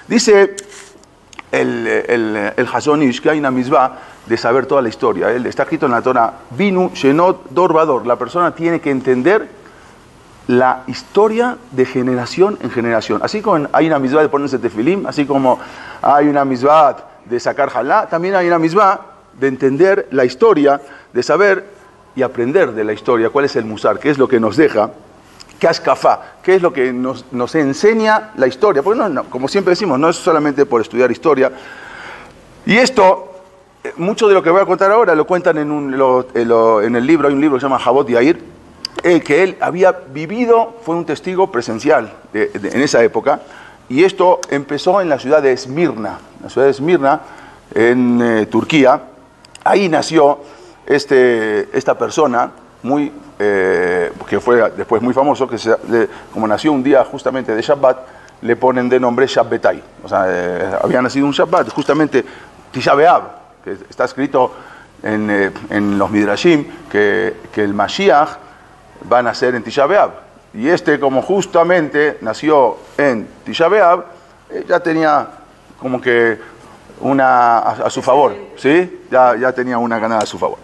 Dice el Hazon Ish que hay una misbah de saber toda la historia. Está escrito en la Torah, Binu Shenot Dor Vador. La persona tiene que entender la historia de generación en generación. Así como hay una misbah de ponerse tefilim, así como hay una misbah de sacar halá, también hay una misbah de entender la historia, de saber y aprender de la historia, cuál es el musar, qué es lo que nos deja, qué ashkafá, qué es lo que nos enseña la historia. Porque como siempre decimos, no es solamente por estudiar historia. Y esto, mucho de lo que voy a contar ahora lo cuentan en el libro, hay un libro que se llama Javot Yair, que él había vivido, fue un testigo presencial en esa época, y esto empezó en la ciudad de Esmirna, en Turquía. Ahí nació esta persona, que fue después muy famoso, como nació un día justamente de Shabbat, le ponen de nombre Shabbetai. O sea, había nacido un Shabbat, justamente Tisha B'Av, que está escrito en los Midrashim, que el Mashiach va a nacer en Tisha B'Av. Y como justamente nació en Tisha B'Av, ya tenía como que una a su favor, ¿sí? Ya tenía una ganada a su favor.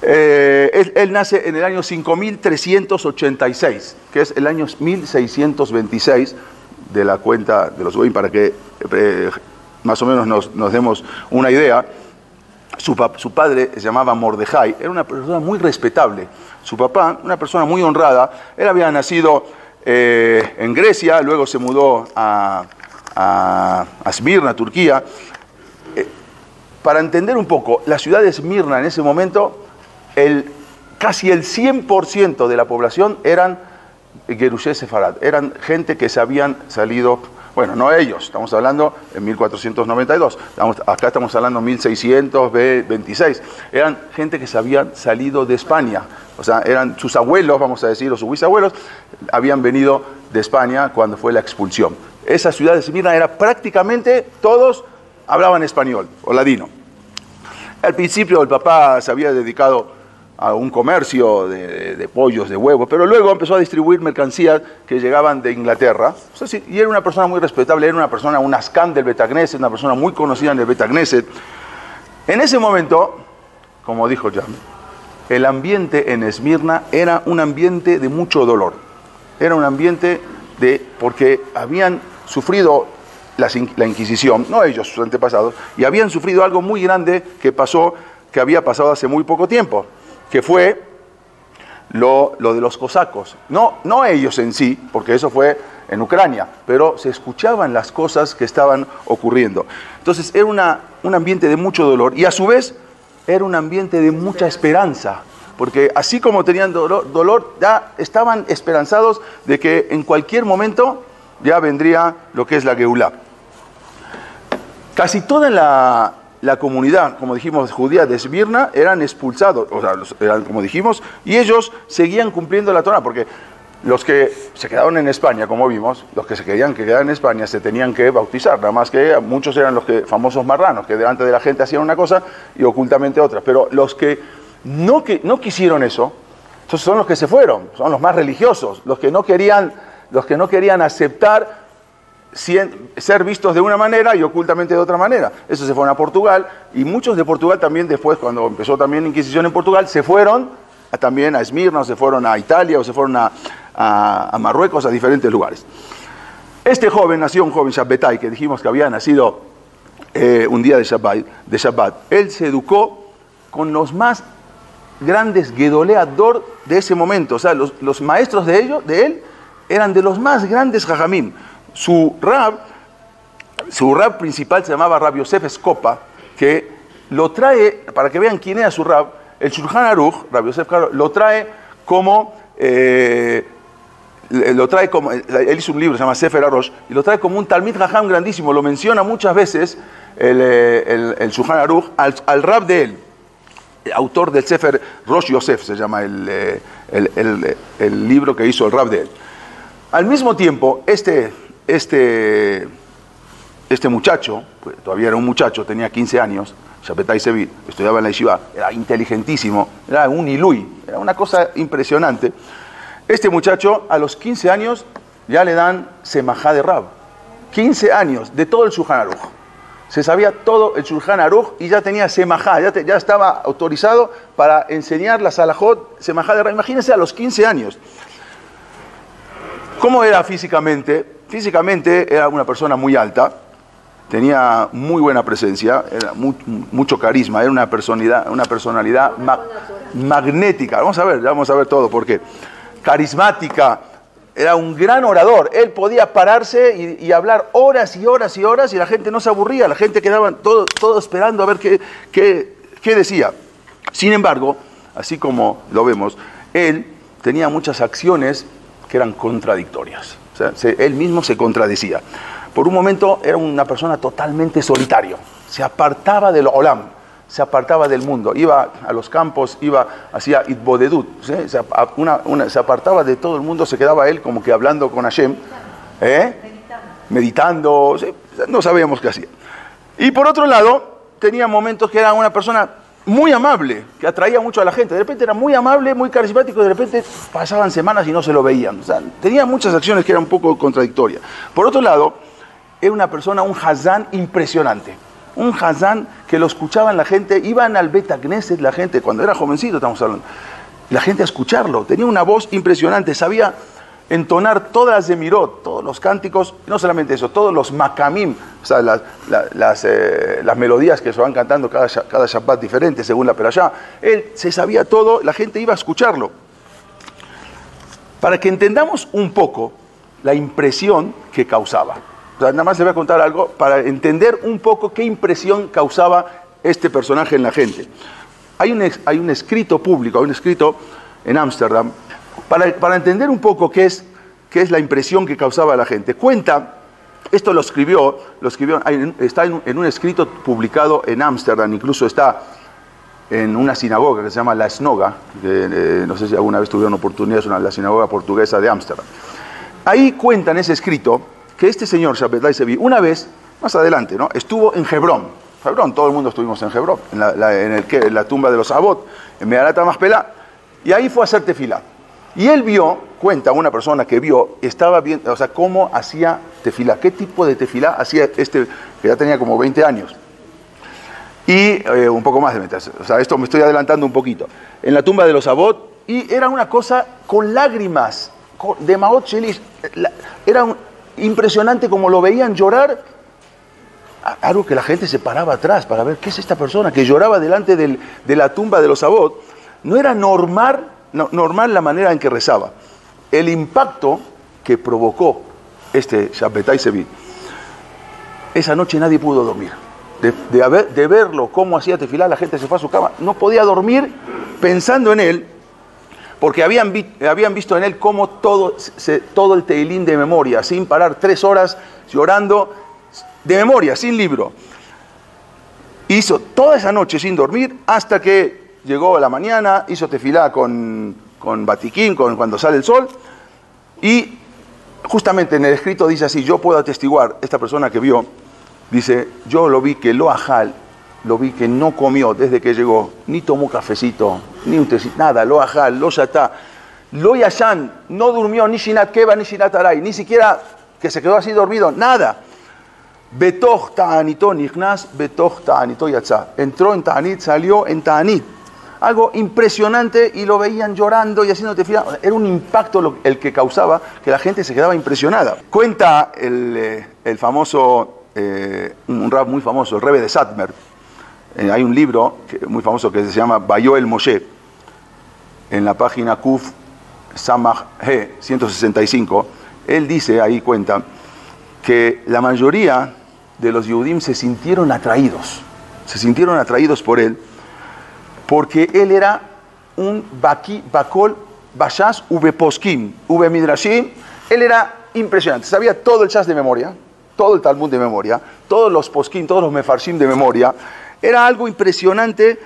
Él nace en el año 5386, que es el año 1626 de la cuenta de los Goim, para que más o menos nos demos una idea. Su padre se llamaba Mordejai, era una persona muy respetable. Su papá, una persona muy honrada. Él había nacido en Grecia, luego se mudó a Esmirna, Turquía. Para entender un poco, la ciudad de Esmirna en ese momento, casi el 100% de la población eran Gerushé Sefarad, eran gente que se habían salido, bueno, no ellos, estamos hablando en 1492, acá estamos hablando en 1626, eran gente que se habían salido de España, o sea, eran sus abuelos, vamos a decir, o sus bisabuelos, habían venido de España cuando fue la expulsión. Esa ciudad de Esmirna era prácticamente todos hablaban español o ladino. Al principio el papá se había dedicado a un comercio de pollos, de huevos, pero luego empezó a distribuir mercancías que llegaban de Inglaterra. O sea, sí, y era una persona muy respetable, era una persona, un ascán del Bet Knesset, una persona muy conocida en el Bet Knesset. En ese momento, como dijo Jan, el ambiente en Esmirna era un ambiente de mucho dolor. Era un ambiente porque habían sufrido la Inquisición, no ellos, sus antepasados, y habían sufrido algo muy grande que había pasado hace muy poco tiempo, que fue lo de los cosacos. No ellos en sí, porque eso fue en Ucrania, pero se escuchaban las cosas que estaban ocurriendo. Entonces era un ambiente de mucho dolor, y a su vez era un ambiente de mucha esperanza, porque así como tenían dolor, ya estaban esperanzados de que en cualquier momento ya vendría lo que es la Geulá. Casi toda la comunidad, como dijimos, judía de Esmirna, eran expulsados, o sea, eran, como dijimos, y ellos seguían cumpliendo la Torah, porque los que se quedaron en España, como vimos, los que se querían quedar en España se tenían que bautizar, nada más que muchos eran los famosos marranos, que delante de la gente hacían una cosa y ocultamente otra, pero los que no quisieron eso, entonces son los que se fueron, son los más religiosos, los que no querían aceptar ser vistos de una manera y ocultamente de otra manera. Eso se fueron a Portugal, y muchos de Portugal también después, cuando empezó también la Inquisición en Portugal, se fueron también a Esmirna, o se fueron a Italia, o se fueron a Marruecos, a diferentes lugares. Nació un joven Shabbetai, que dijimos que había nacido un día de Shabbat. Él se educó con los más grandes Gedoleador de ese momento, o sea, los maestros de él eran de los más grandes Jajamim. Su rab principal se llamaba Rab Yosef Escopa, que lo trae, para que vean quién era su rab, el Shulchan Aruch, Rab Yosef lo trae como, él hizo un libro, se llama Sefer HaRosh, y lo trae como un Talmid Jajam grandísimo, lo menciona muchas veces el Shulchan Aruch al rab de él, autor del Sefer Rosh Yosef, se llama el libro que hizo el rab de él. Al mismo tiempo, este muchacho, pues todavía era un muchacho, tenía 15 años, Shabbetai Sevid, estudiaba en la yeshiva, era inteligentísimo, era un ilui, era una cosa impresionante. Este muchacho, a los 15 años, ya le dan semajá de rab. 15 años de todo el Shulchan Aruch. Se sabía todo el Shulchan Aruch y ya tenía semajá, ya estaba autorizado para enseñar la salahot, semajá de Rabbi. Imagínense a los 15 años. ¿Cómo era físicamente? Físicamente era una persona muy alta, tenía muy buena presencia, era mucho carisma, era una personalidad magnética. Vamos a ver todo por qué. Carismática, era un gran orador. Él podía pararse y hablar horas y horas y horas y la gente no se aburría, la gente quedaba todo esperando a ver qué decía. Sin embargo, así como lo vemos, él tenía muchas acciones que eran contradictorias. O sea, él mismo se contradecía. Por un momento era una persona totalmente solitario, se apartaba del olam, se apartaba del mundo, iba a los campos, hacía itbodedut, ¿sí? Se apartaba de todo el mundo, se quedaba él como que hablando con Hashem, meditando, ¿sí? No sabíamos qué hacía. Y por otro lado, tenía momentos que era una persona muy amable, que atraía mucho a la gente. De repente era muy amable, muy carismático, de repente pasaban semanas y no se lo veían. O sea, tenía muchas acciones que eran un poco contradictorias. Por otro lado, era una persona, un hazán impresionante. Un hazán que lo escuchaban la gente, iban al Bet Knesset, la gente, cuando era jovencito estamos hablando, la gente a escucharlo. Tenía una voz impresionante, sabía entonar todas las Zemirot, todos los cánticos, no solamente eso, todos los makamim, o sea, las melodías que se van cantando cada Shabbat diferente según la perashá. Él se sabía todo, la gente iba a escucharlo. Para que entendamos un poco la impresión que causaba. O sea, nada más les voy a contar algo para entender un poco qué impresión causaba este personaje en la gente. Hay un escrito público, hay un escrito en Ámsterdam, para entender un poco qué es la impresión que causaba a la gente. Cuenta, esto lo escribió está en un escrito publicado en Ámsterdam, incluso está en una sinagoga que se llama La Snoga, que no sé si alguna vez tuvieron oportunidad, es la sinagoga portuguesa de Ámsterdam. Ahí cuenta en ese escrito que este señor Shabbatai Sevi, una vez, más adelante, ¿no?, estuvo en Hebrón. Hebrón, todo el mundo estuvimos en Hebrón, en la tumba de los Abot, en Meharat HaMachpelah, y ahí fue a hacer tefilá. Y él cuenta una persona que estaba viendo, o sea, cómo hacía tefilá, qué tipo de tefilá hacía que ya tenía como 20 años. Y un poco más de 20, o sea, esto me estoy adelantando un poquito. En la tumba de los Abot, y era una cosa con lágrimas, de Maot Shelish, era impresionante como lo veían llorar, algo que la gente se paraba atrás para ver qué es esta persona que lloraba delante de la tumba de los Abot. No era normal la manera en que rezaba. El impacto que provocó este Shabbatai Sevi, esa noche nadie pudo dormir. De verlo, cómo hacía tefilá, la gente se fue a su cama, no podía dormir pensando en él, porque habían visto en él cómo todo el teilín de memoria, sin parar, 3 horas llorando, de memoria, sin libro. Hizo toda esa noche sin dormir, hasta que llegó a la mañana, hizo tefilá con Batiquín, cuando sale el sol, y justamente en el escrito dice así, yo puedo atestiguar, esta persona que vio, dice, yo lo vi que lo vi que no comió desde que llegó, ni tomó cafecito, ni un tecito, nada, lo ajal, lo yatá, lo yashan, no durmió ni shinat keva ni shinat aray, ni siquiera que se quedó así dormido, nada. Betoch ta'anito nichnas, betoch ta'anito yatzá. Entró en ta'anit, salió en ta'anit. Algo impresionante, y lo veían llorando y haciendo tefilá. Era un impacto el que causaba, que la gente se quedaba impresionada. Cuenta el famoso, un rab muy famoso, el Rebbe de Satmer. Hay un libro muy famoso que se llama Bayoel Moshe, en la página Kuf Samach He 165. Él dice, ahí cuenta, que la mayoría de los Yehudim se sintieron atraídos por él, porque él era un Bakol Bashas Ube Poskim Ube Midrashim. Él era impresionante, sabía todo el Shas de memoria, todo el Talmud de memoria, todos los Poskim, todos los Mefarshim de memoria. Era algo impresionante,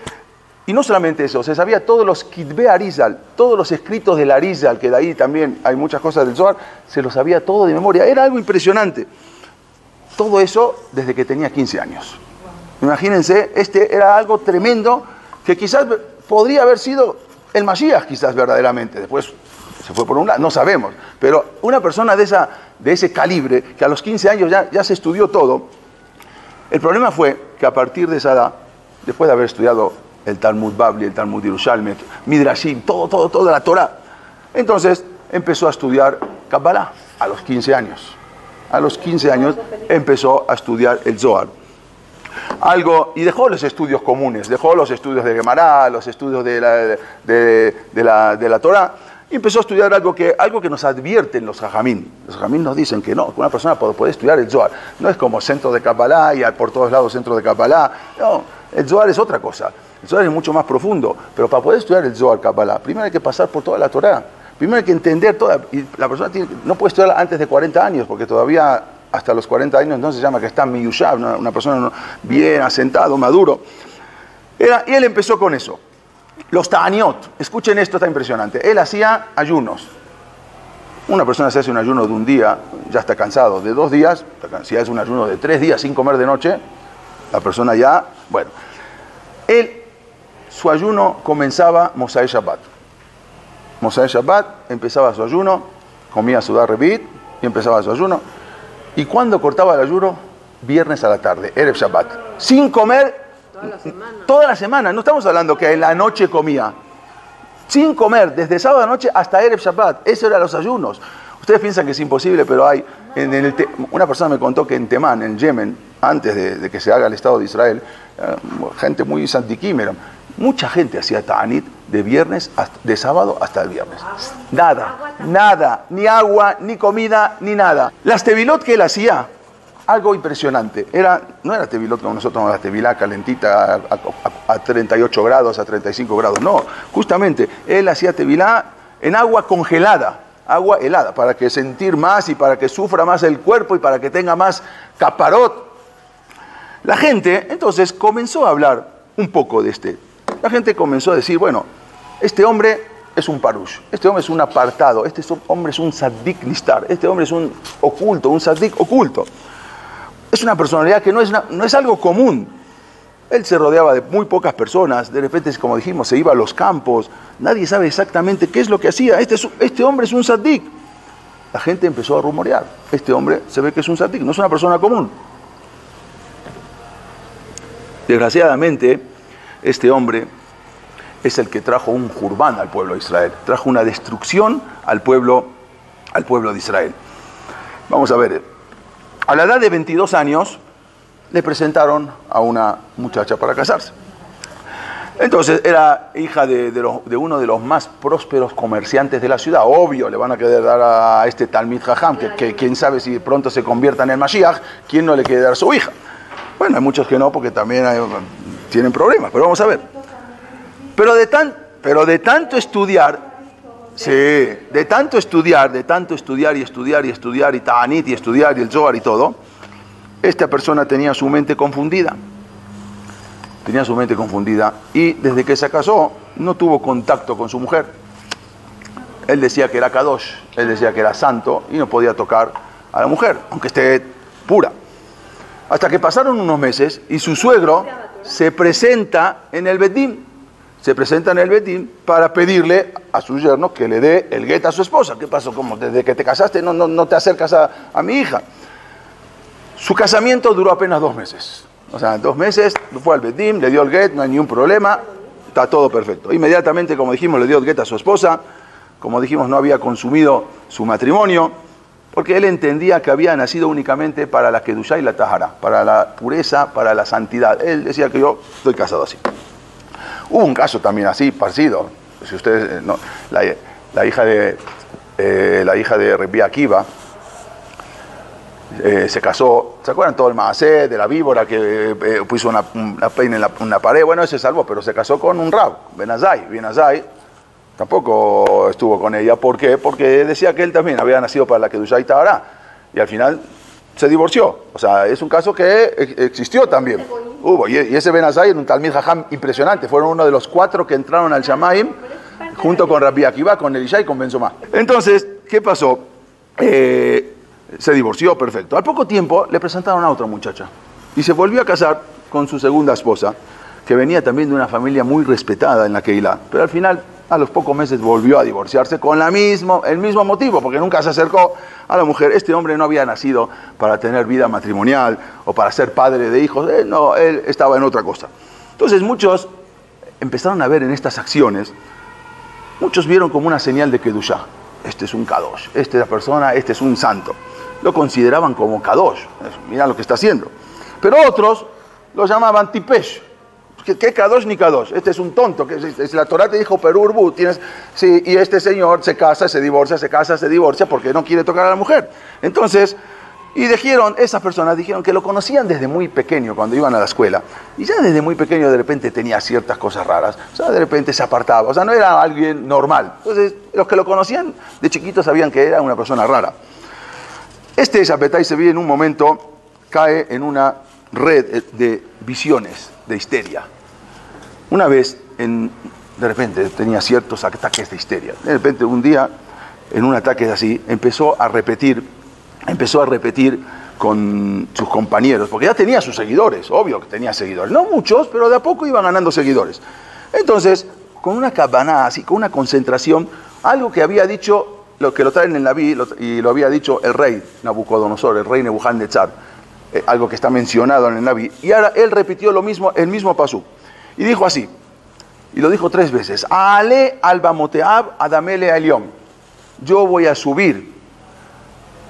y no solamente eso, se sabía todos los Kitbe Arizal, todos los escritos del Arizal, que de ahí también hay muchas cosas del Zohar, se lo sabía todo de memoria. Era algo impresionante. Todo eso desde que tenía 15 años. Imagínense, era algo tremendo, que quizás podría haber sido el Mashiach, quizás verdaderamente. Después se fue por un lado, no sabemos. Pero una persona de de ese calibre, que a los 15 años ya se estudió todo. El problema fue que a partir de esa edad, después de haber estudiado el Talmud Babli, el Talmud Yerushalmi, Midrashim, toda la Torah, entonces empezó a estudiar Kabbalah a los 15 años. A los 15 años empezó a estudiar el Zohar. Y dejó los estudios comunes, dejó los estudios de Gemara, los estudios de la Torah, y empezó a estudiar algo que nos advierten los Jajamín. Los Jajamín nos dicen que no, que una persona puede estudiar el Zohar. No es como centro de Kabbalah y por todos lados centro de Kabbalah. No, el Zohar es otra cosa. El Zohar es mucho más profundo. Pero para poder estudiar el Zohar Kabbalah, primero hay que pasar por toda la Torah. Primero hay que entender toda. Y la persona no puede estudiar antes de 40 años, porque todavía hasta los 40 años no se llama que está miyushab, una persona bien asentado, maduro. Y él empezó con eso. Los ta'aniot, escuchen esto, está impresionante. Él hacía ayunos. Una persona se hace un ayuno de un día, ya está cansado. De 2 días, si hace un ayuno de 3 días sin comer de noche, la persona ya, bueno. Su ayuno comenzaba Mosai Shabbat. Mosai Shabbat empezaba su ayuno, comía Sudar Revit y empezaba su ayuno. ¿Y cuándo cortaba el ayuno? Viernes a la tarde, Erev Shabbat. Sin comer toda la semana. No estamos hablando que en la noche comía. Sin comer, desde sábado a noche hasta Erev Shabbat. Esos eran los ayunos. Ustedes piensan que es imposible, pero hay... una persona me contó que en Temán, en Yemen, antes de que se haga el Estado de Israel, gente muy santiquim, mucha gente hacía ta'anit de sábado hasta el viernes. Nada, ni agua, ni comida, ni nada. Las tevilot que él hacía, algo impresionante. No era tevilot como nosotros, la tevilá calentita a 38 grados, a 35 grados. No, justamente, él hacía tevilá en agua congelada, agua helada, para que sentir más y para que sufra más el cuerpo y para que tenga más caparot. La gente, entonces, comenzó a hablar un poco de este. La gente comenzó a decir, bueno, este hombre es un parush, este hombre es un apartado, este hombre es un saddik nistar, este hombre es un oculto, un saddik oculto. Es una personalidad que no es algo común. Él se rodeaba de muy pocas personas, de repente, como dijimos, se iba a los campos, nadie sabe exactamente qué es lo que hacía. Este hombre es un saddik. La gente empezó a rumorear, este hombre se ve que es un saddik, no es una persona común. Desgraciadamente, este hombre es el que trajo un jurbán al pueblo de Israel, trajo una destrucción al pueblo de Israel. Vamos a ver, a la edad de 22 años le presentaron a una muchacha para casarse. Entonces era hija de uno de los más prósperos comerciantes de la ciudad. Obvio, le van a querer dar a este Talmid Jajam, que quién sabe si pronto se convierta en el Mashiach, ¿quién no le quiere dar a su hija? Bueno, hay muchos que no, porque también tienen problemas, pero vamos a ver. Pero de tanto estudiar, sí, de tanto estudiar y ta'anit y estudiar y el Zohar y todo, esta persona tenía su mente confundida. Tenía su mente confundida y desde que se casó no tuvo contacto con su mujer. Él decía que era Kadosh, él decía que era santo y no podía tocar a la mujer, aunque esté pura. Hasta que pasaron unos meses y su suegro se presenta en el Bet Din. Se presenta en el Bet Din para pedirle a su yerno que le dé el get a su esposa. ¿Qué pasó? ¿Cómo? Desde que te casaste no te acercas a mi hija. Su casamiento duró apenas 2 meses. O sea, 2 meses fue al Bet Din, le dio el get, no hay ningún problema, está todo perfecto. Inmediatamente, como dijimos, le dio el get a su esposa. Como dijimos, no había consumido su matrimonio, porque él entendía que había nacido únicamente para la Kedushá y la Tahara, para la pureza, para la santidad. Él decía que yo estoy casado así. Hubo un caso también así, parecido. Si ustedes, no, la hija de Rebbi Akiva se casó. ¿Se acuerdan todo el maasé de la víbora que puso una peina en una pared? Bueno, ese se salvó, pero se casó con un rab, Ben Azai. Ben Azai tampoco estuvo con ella. ¿Por qué? Porque decía que él también había nacido para la Kedushá y Tahara. Y al final se divorció. O sea, es un caso que existió también. Hubo. Y ese Ben Azai era un Talmid Jajam impresionante. Fueron uno de los 4 que entraron al Shamaim junto con Rabbi Akiva, con Elisha y con Ben Zomá. Entonces, ¿qué pasó? Se divorció, perfecto. Al poco tiempo le presentaron a otra muchacha. Y se volvió a casar con su segunda esposa, que venía también de una familia muy respetada en la Keilah. Pero al final A los pocos meses volvió a divorciarse con el mismo motivo, porque nunca se acercó a la mujer. Este hombre no había nacido para tener vida matrimonial o para ser padre de hijos. Él estaba en otra cosa. Entonces muchos empezaron a ver en estas acciones, muchos vieron como una señal de Kedushá. Este es un Kadosh, esta es la persona, este es un santo. Lo consideraban como Kadosh. Mirá lo que está haciendo. Pero otros lo llamaban Tipesh. ¿Qué Kadosh ni Kadosh? Este es un tonto. La Torah te dijo Perurbu, sí, y este señor se casa, se divorcia porque no quiere tocar a la mujer. Entonces, esas personas dijeron que lo conocían desde muy pequeño, cuando iban a la escuela. Y ya desde muy pequeño de repente tenía ciertas cosas raras. O sea, de repente se apartaba. O sea, no era alguien normal. Entonces, los que lo conocían de chiquito sabían que era una persona rara. Este Shabbatai Sevi en un momento cae en una red de visiones, de histeria. Una vez, de repente, tenía ciertos ataques de histeria. De repente, un día, en un ataque así, empezó a repetir con sus compañeros, porque ya tenía sus seguidores, obvio que tenía seguidores. No muchos, pero de a poco iban ganando seguidores. Entonces, con una cabaná así, con una concentración, algo que había dicho, lo que lo traen en la Naví, y lo había dicho el rey Nabucodonosor, el rey Nebuchadnezzar, algo que está mencionado en el Naví, y ahora él repitió el mismo pasú, y dijo así, y lo dijo 3 veces, Ale alba moteab adamele alión, yo voy a subir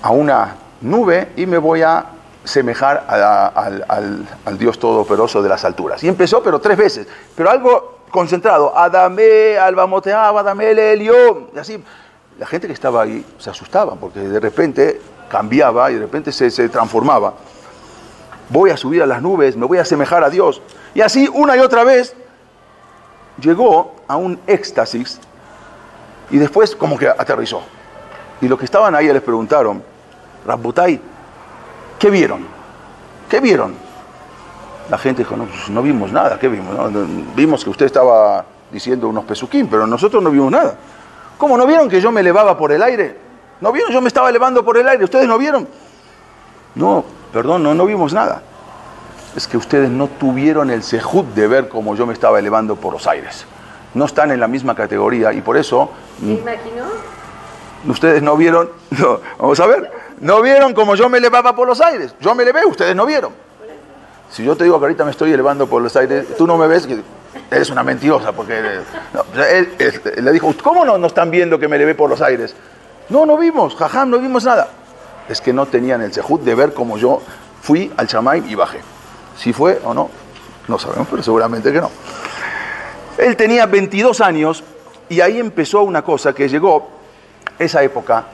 a una nube y me voy a semejar al Dios todopoderoso de las alturas. Y empezó, pero 3 veces, pero algo concentrado, Adame alba moteab adamele alión, y así, la gente que estaba ahí se asustaba, porque de repente cambiaba y de repente se transformaba. Voy a subir a las nubes, me voy a asemejar a Dios. Y así, una y otra vez, llegó a un éxtasis y después como que aterrizó. Y los que estaban ahí les preguntaron, Rabbotai, ¿qué vieron? ¿Qué vieron? La gente dijo, no, pues no vimos nada, ¿qué vimos? No, vimos que usted estaba diciendo unos pesuquín, pero nosotros no vimos nada. ¿Cómo no vieron que yo me elevaba por el aire? ¿No vieron? Yo me estaba elevando por el aire, ¿ustedes no vieron? No, perdón, no vimos nada. Es que ustedes no tuvieron el sejud de ver cómo yo me estaba elevando por los aires. No están en la misma categoría y por eso... ¿Se imaginó? Ustedes no vieron... No, vamos a ver. No vieron cómo yo me elevaba por los aires. Yo me elevé, ustedes no vieron. Si yo te digo que ahorita me estoy elevando por los aires, tú no me ves, eres una mentirosa, porque... No, él le dijo, ¿cómo no están viendo que me elevé por los aires? No vimos, jajam, no vimos nada. Es que no tenían el sejud de ver cómo yo fui al Shamaim y bajé. Si fue o no, no sabemos, pero seguramente que no. Él tenía 22 años y ahí empezó una cosa que llegó, esa época,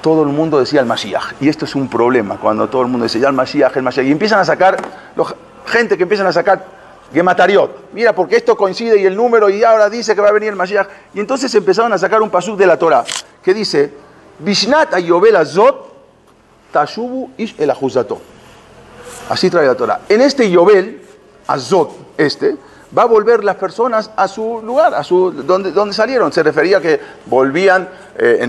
todo el mundo decía el Mashiach. Y esto es un problema, cuando todo el mundo dice ya el Mashiach. Y empiezan a sacar, gente que empiezan a sacar Gematariot. Mira, porque esto coincide y el número y ahora dice que va a venir el Mashiach. Y entonces empezaron a sacar un pasuk de la Torah que dice, Bishnat ayobel azot tashubu ish el ajuzato. Así trae la Torah. En este Yobel, Azot, va a volver las personas a su lugar, donde salieron. Se refería a que volvían,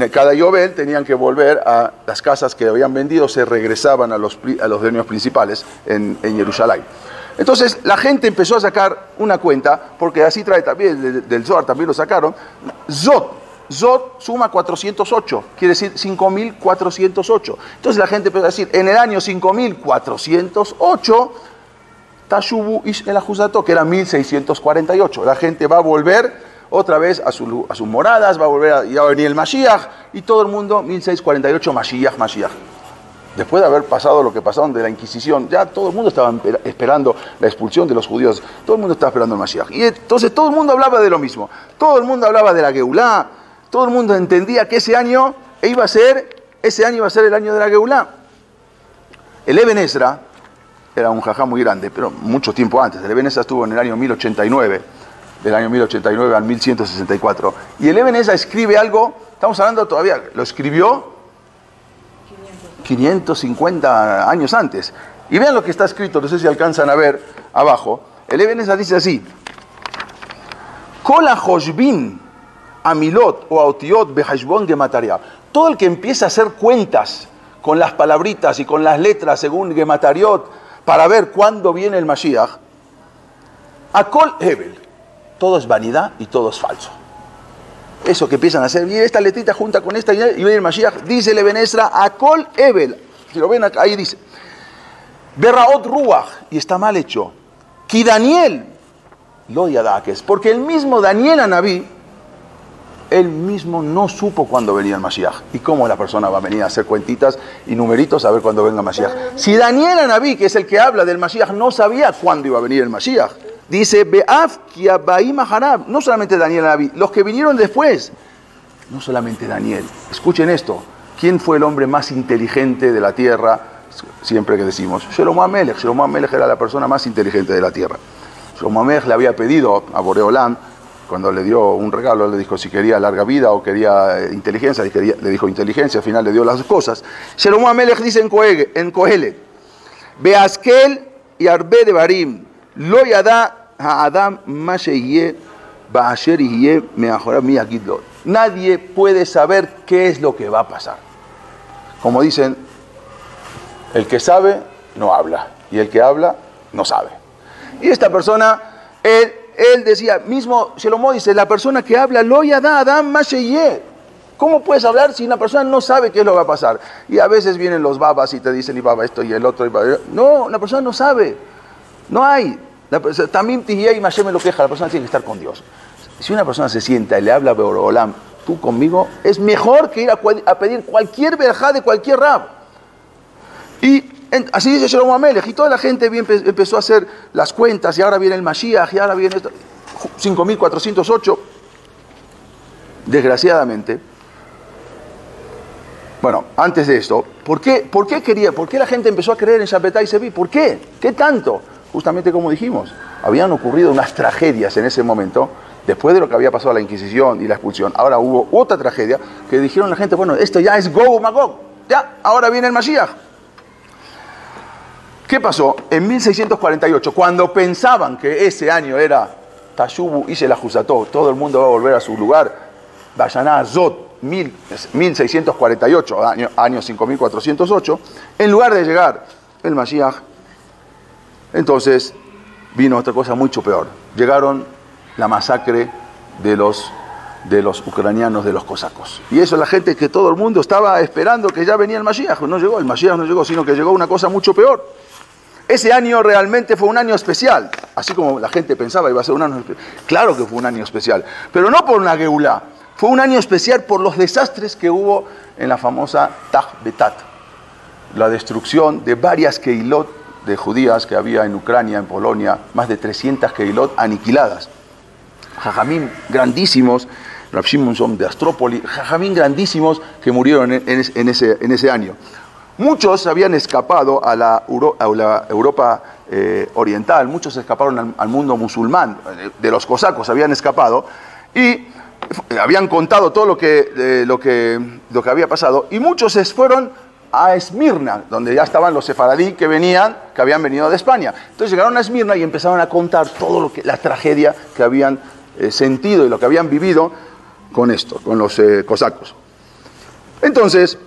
cada Yobel tenían que volver a las casas que habían vendido, se regresaban a los dueños principales en Jerusalén. Entonces la gente empezó a sacar una cuenta, porque así trae también, del Zohar también lo sacaron, Zot suma 408, quiere decir 5.408. Entonces la gente empezó a decir, en el año 5.408, Tashubu Ish el Ajuzato, que era 1.648. La gente va a volver otra vez a sus moradas, va a venir el Mashiach, y todo el mundo, 1.648, Mashiach. Después de haber pasado lo que pasaron de la Inquisición, ya todo el mundo estaba esperando la expulsión de los judíos, todo el mundo estaba esperando el Mashiach. Y entonces todo el mundo hablaba de lo mismo, todo el mundo hablaba de la Geulá, todo el mundo entendía que ese año iba a ser el año de la Geulá. El Eben Ezra era un jajá muy grande, pero mucho tiempo antes. El Eben Ezra estuvo en el año 1089, del año 1089 al 1164. Y el Eben Ezra escribe algo, estamos hablando todavía, lo escribió 550 años antes. Y vean lo que está escrito, no sé si alcanzan a ver abajo. El Eben Ezra dice así, Kol ha-hoshbin Amilot o Aotiot Behashbon Gematariah. Todo el que empieza a hacer cuentas con las palabritas y con las letras según Gematariot para ver cuándo viene el Mashiach, Akol Hebel. Todo es vanidad y todo es falso. eso que empiezan a hacer, y esta letrita junta con esta, y viene el Mashiach, dice el Eben Ezra, Akol Ebel, si lo ven acá, ahí dice, Berraot Ruach, y está mal hecho, Ki Daniel, lo yadakes, porque el mismo Daniel Anabí, él mismo no supo cuándo venía el Mashiach. ¿Y cómo la persona va a venir a hacer cuentitas y numeritos a ver cuándo venga el Mashiach? Si Daniel Anabí, que es el que habla del Mashiach, no sabía cuándo iba a venir el Mashiach. Dice, Be'af Kiabaim Harab, no solamente Daniel Anabí, los que vinieron después, no solamente Daniel. Escuchen esto, ¿quién fue el hombre más inteligente de la tierra? Siempre que decimos, Shlomo HaMelech. Shlomo HaMelech era la persona más inteligente de la tierra. Shlomo HaMelech le había pedido a Boreolam, cuando le dio un regalo, le dijo si quería larga vida o quería inteligencia, le dijo inteligencia, al final le dio las dos cosas. Shlomo HaMelech dice en Kohelet, Beaskel y Arbe de Barim, Lo yada ha'adam ma sheyeh ba'asher yeh me'achorah mi yagid lo. Nadie puede saber qué es lo que va a pasar. Como dicen, el que sabe no habla, y el que habla no sabe. Y esta persona, él decía, mismo Shlomo dice, la persona que habla, lo yada adam ma sheyeh. ¿Cómo puedes hablar si una persona no sabe qué es lo que va a pasar? Y a veces vienen los babas y te dicen, y baba esto y el otro. No, la persona no sabe. No hay. También Tihiyah y Mashem me lo queja, la persona tiene que estar con Dios. Si una persona se sienta y le habla a Boreolam, tú conmigo, es mejor que ir a pedir cualquier verajá de cualquier rab. Y así dice Shlomo HaMelech, y toda la gente empezó a hacer las cuentas, y ahora viene el Mashiach, y ahora viene esto, 5408. Desgraciadamente, bueno, antes de esto, ¿por qué la gente empezó a creer en Shabbatai Sevi? ¿Por qué? ¿Qué tanto? Justamente como dijimos, habían ocurrido unas tragedias en ese momento, después de lo que había pasado la Inquisición y la expulsión. Ahora hubo otra tragedia que dijeron a la gente, bueno, esto ya es Gog Magog, ya, ahora viene el Mashiach. ¿Qué pasó? En 1648, cuando pensaban que ese año era Tashubu y Selahusató, todo el mundo va a volver a su lugar, Bayaná Zot, 1648, año 5408, en lugar de llegar el Mashiach, entonces vino otra cosa mucho peor. Llegaron la masacre de los ucranianos, de los cosacos. Y eso la gente, que todo el mundo estaba esperando que ya venía el Mashiach. No llegó, el Mashiach no llegó, sino que llegó una cosa mucho peor. Ese año realmente fue un año especial, así como la gente pensaba iba a ser un año especial. Claro que fue un año especial, pero no por una geulá. Fue un año especial por los desastres que hubo en la famosa Taj Betat, la destrucción de varias keilot de judías que había en Ucrania, en Polonia, más de 300 keilot aniquiladas. Jajamín grandísimos, Rav Shimon de Astrópoli, jajamín grandísimos que murieron en ese año. Muchos habían escapado a la Europa oriental, muchos escaparon al mundo musulmán, de los cosacos habían escapado, y habían contado todo lo que había pasado, y muchos se fueron a Esmirna, donde ya estaban los sefaradí que habían venido de España. Entonces llegaron a Esmirna y empezaron a contar todo la tragedia que habían sentido y lo que habían vivido con los cosacos. Entonces,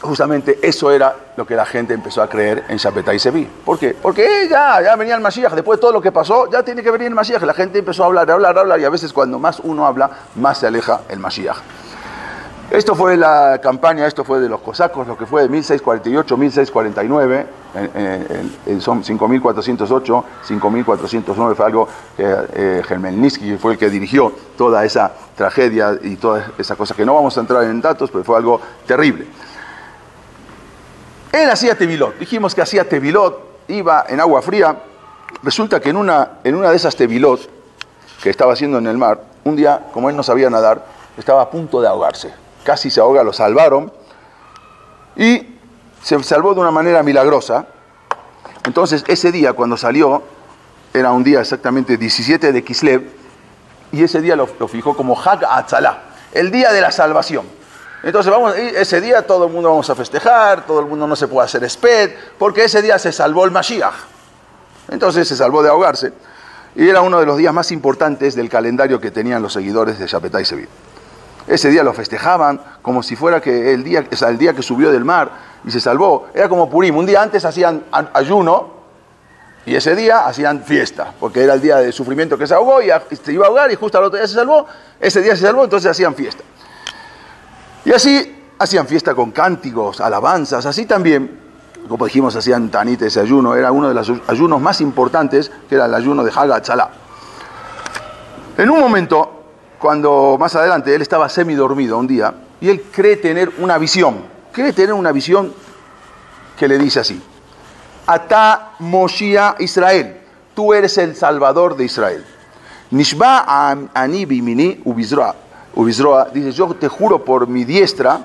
justamente eso era lo que la gente empezó a creer en Shabbatai Sevi. ¿Por qué? Porque ya venía el Mashiach, después de todo lo que pasó, ya tiene que venir el Mashiach. La gente empezó a hablar, y a veces cuando más uno habla, más se aleja el Mashiach. Esto fue la campaña, esto fue de los cosacos, lo que fue de 1648, 1649, son 5408, 5409, fue algo que Khmelnytsky fue el que dirigió toda esa tragedia y toda esa cosa, que no vamos a entrar en datos, pero fue algo terrible. Él hacía tevilot, dijimos que hacía tevilot, iba en agua fría. Resulta que en una de esas tevilot que estaba haciendo en el mar, un día, como él no sabía nadar, estaba a punto de ahogarse. Casi se ahoga, lo salvaron y se salvó de una manera milagrosa. Entonces ese día cuando salió, era un día exactamente 17 de Kislev, y ese día lo fijó como Hag Hatzalah, el día de la salvación. Entonces ese día todo el mundo vamos a festejar, todo el mundo no se puede hacer esped, porque ese día se salvó el Mashiach. Entonces se salvó de ahogarse, y era uno de los días más importantes del calendario que tenían los seguidores de Shabbatai Sevi. Ese día lo festejaban como si fuera que el día que subió del mar y se salvó. Era como Purim. Un día antes hacían ayuno Y ese día hacían fiesta, porque era el día de sufrimiento que se ahogó y se iba a ahogar y justo al otro día se salvó. Ese día se salvó, entonces hacían fiesta. Y así hacían fiesta con cánticos, alabanzas, así también, como dijimos, hacían tanit, ese ayuno, era uno de los ayunos más importantes, que era el ayuno de Hag HaAtzalá. En un momento, cuando más adelante él estaba semidormido un día, y él cree tener una visión que le dice así: Atá Moshia Israel, tú eres el Salvador de Israel. Nishba ani bimini ubizroa, dice, yo te juro por mi diestra,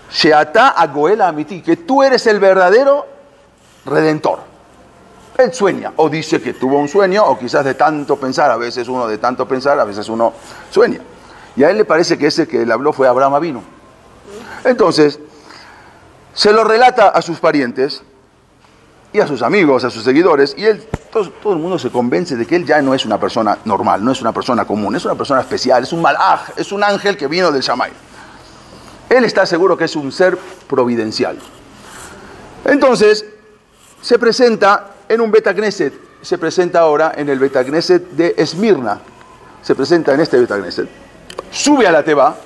sheatá agoel amiti, que tú eres el verdadero Redentor. Él sueña, o dice que tuvo un sueño, o quizás de tanto pensar, a veces uno de tanto pensar, a veces uno sueña. Y a él le parece que ese que le habló fue Abraham Avinu. Entonces, se lo relata a sus parientes y a sus amigos, a sus seguidores, y él, todo el mundo se convence de que él ya no es una persona normal, no es una persona común, es una persona especial, es un malaj, es un ángel que vino del Shamay. Él está seguro que es un ser providencial. Entonces, se presenta en un Bet HaKnesset, se presenta ahora en el Bet HaKnesset de Esmirna, se presenta en este Bet HaKnesset, sube a la Teba.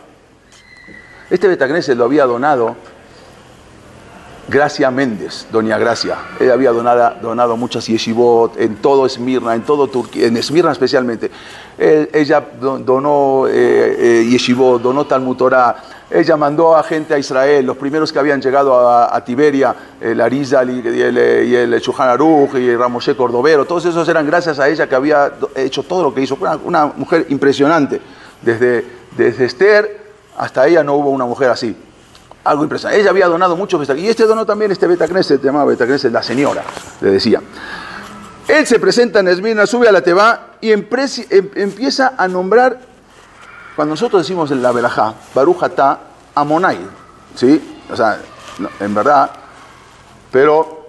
Este Bet HaKnesset lo había donado Gracia Méndez, doña Gracia. Ella había donado muchas yeshivot en todo Esmirna, en todo Turquía, en Esmirna especialmente. Ella donó yeshivot, donó Talmud Torah. Ella mandó a gente a Israel, los primeros que habían llegado a Tiberia, el Arizal y el Shulchan Aruch y el Ramoshe Cordovero. Todos esos eran gracias a ella, que había hecho todo lo que hizo. Una mujer impresionante. Desde Esther hasta ella no hubo una mujer así. Algo impresionante. Ella había donado mucho. Y donó también este Bet HaKnesset, se llamaba Bet HaKnesset la señora, le decía. Él se presenta en Esmirna, sube a la Teba y empieza a nombrar, cuando nosotros decimos en la Berajá, Baruch Atá Amonai, ¿sí? O sea, no, en verdad, pero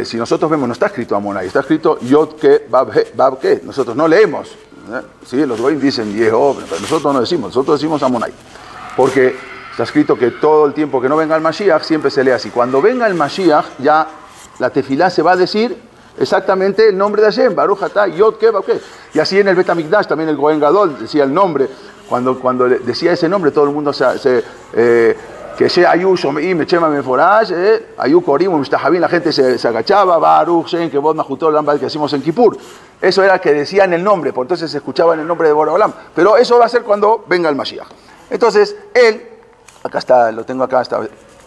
si nosotros vemos, no está escrito Amonai, está escrito Yod Ke Bab Ke. Nosotros no leemos, ¿sí? Los goyim dicen Yehová, pero nosotros no decimos, nosotros decimos Amonai, porque está escrito que todo el tiempo que no venga el Mashiach, siempre se lee así. Cuando venga el Mashiach, ya la tefilá se va a decir exactamente el nombre de Hashem, Baruch Atá, Yod Ke Bab Ke. Y así en el Bet HaMikdash, también el Gohen Gadol decía el nombre. Cuando decía ese nombre, todo el mundo que sea Ayu Shomim, Echema Meforash, Ayu Korim, Mishtahabim, la gente se agachaba, Baruch Shem, que Bod Mahutol, que decimos en Kippur. Eso era que decían el nombre, por entonces se escuchaban el nombre de Borah Olam. Pero eso va a ser cuando venga el Mashiach. Entonces, él, acá está, lo tengo acá,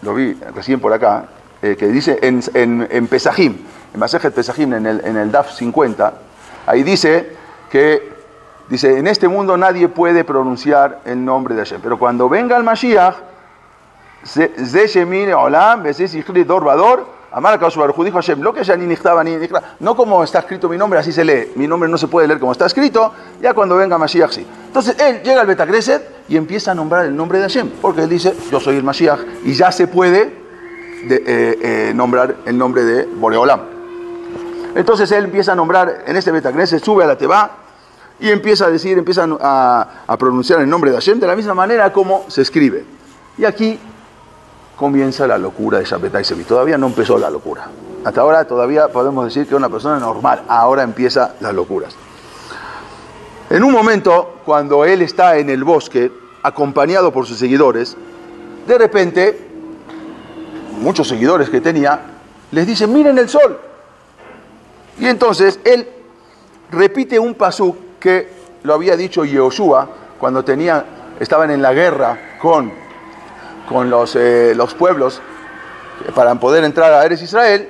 lo vi recién por acá, que dice en Pesajim, en Masejet Pesajim, en el Daf 50, ahí dice que, en este mundo nadie puede pronunciar el nombre de Hashem, pero cuando venga el Mashiach, Ze Shemin Olam, Besis Ichli Dor Vador, Amar Akadosh Baruj Hu, dijo Hashem, lo que ya ni Nichtaba ni Nichtaba, no como está escrito mi nombre, así se lee, mi nombre no se puede leer como está escrito, ya cuando venga Mashiach sí. Entonces él llega al Bet HaKnesset y empieza a nombrar el nombre de Hashem, porque él dice, yo soy el Mashiach, y ya se puede nombrar el nombre de Boreolam. Entonces él empieza a nombrar en este Bet HaKnesset, sube a la Teba y empieza a pronunciar el nombre de Hashem de la misma manera como se escribe. Y aquí comienza la locura de Shabbatai Sevi. Todavía no empezó la locura. Hasta ahora todavía podemos decir que es una persona normal. Ahora empieza las locuras. En un momento, cuando él está en el bosque, acompañado por sus seguidores, de repente, muchos seguidores que tenía, les dicen, miren el sol. Y entonces él repite un pasuk que lo había dicho Yehoshua cuando estaban en la guerra con los pueblos para poder entrar a Eretz Israel,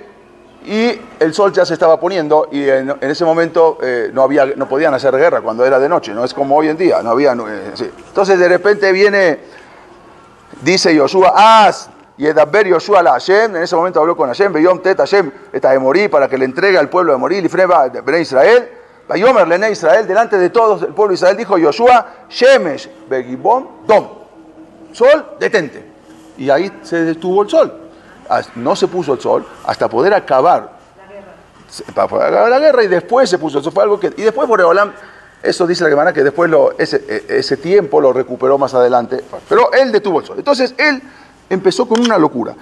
y el sol ya se estaba poniendo y en ese momento no podían hacer guerra cuando era de noche, no es como hoy en día, no había sí. Entonces de repente dice Yoshua, Yedaber Yoshua la Hashem, en ese momento habló con Hashem, Beyom Tet Hashem eta Emorí, para que le entregue al pueblo de Emorí, Lifneba de Bnei Israel, Bayomer Lene Israel, delante de todos el pueblo de Israel, dijo Yoshua, Shemesh Begibon Dom, sol, detente. Y ahí se detuvo el sol. No se puso el sol hasta poder acabar la guerra, y después se puso. Eso fue algo y después Boreolam, eso dice la Gemara, que después ese tiempo lo recuperó más adelante, pero él detuvo el sol. Entonces él empezó con una locura.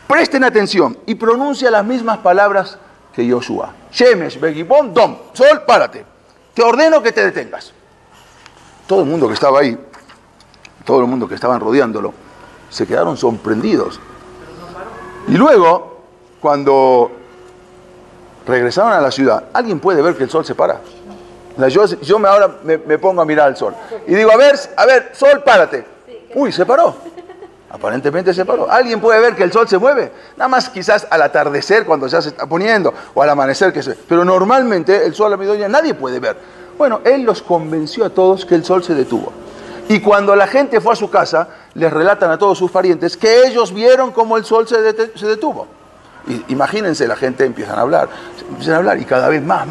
Presten atención y pronuncia las mismas palabras que Yoshua. Shemesh, Begibón, Dom. Sol, párate. Te ordeno que te detengas. Todo el mundo que estaba ahí, todo el mundo que estaban rodeándolo, se quedaron sorprendidos. Y luego, cuando regresaron a la ciudad, ¿alguien puede ver que el sol se para? Yo ahora me pongo a mirar al sol. Y digo, a ver, sol, párate. Uy, se paró. Aparentemente se paró. ¿Alguien puede ver que el sol se mueve? Nada más quizás al atardecer, cuando ya se está poniendo, o al amanecer que se... Pero normalmente el sol a mediodía nadie puede ver. Bueno, él los convenció a todos que el sol se detuvo. Y cuando la gente fue a su casa, les relatan a todos sus parientes que ellos vieron cómo el sol se detuvo. Y imagínense, la gente empiezan a hablar y cada vez más.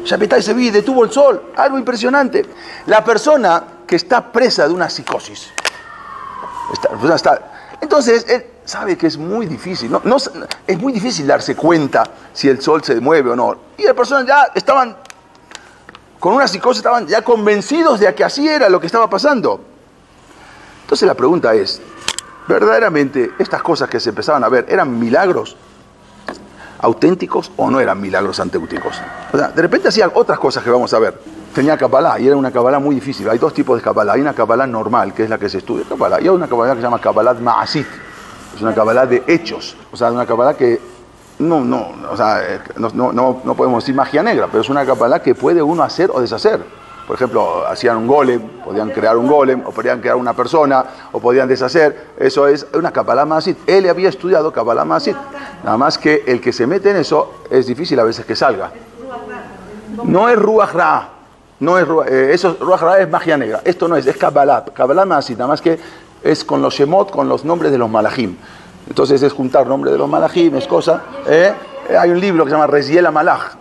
Shabetai Zevi, detuvo el sol, algo impresionante. La persona que está presa de una psicosis, entonces él sabe que es muy difícil, es muy difícil darse cuenta si el sol se mueve o no. Y las personas ya estaban con una psicosis, estaban ya convencidos de que así era lo que estaba pasando. Entonces la pregunta es, ¿verdaderamente estas cosas que se empezaban a ver eran milagros auténticos o no eran milagros auténticos? O sea, de repente hacían otras cosas que vamos a ver. Tenía Kabbalah y era una Kabbalah muy difícil. Hay dos tipos de Kabbalah. Hay una Kabbalah normal, que es la que se estudia Kabbalah, y hay una Kabbalah que se llama Kabbalah Ma'asit. Es una Kabbalah de hechos. O sea, una Kabbalah que no podemos decir magia negra, pero es una Kabbalah que puede uno hacer o deshacer. Por ejemplo, hacían un golem, podían crear un golem, o podían crear una persona, o podían deshacer. Eso es una Kabbalah Ma'asit. Él había estudiado Kabbalah Ma'asit. Nada más que el que se mete en eso es difícil a veces que salga. No es Ruach Ra. No es eso, Ruach Ra es magia negra. Esto no es Kabbalah. Kabbalah Ma'asit, nada más que es con los Shemot, con los nombres de los Malachim. Entonces es juntar nombres de los Malachim, es cosa. Hay un libro que se llama Reziel HaMalach.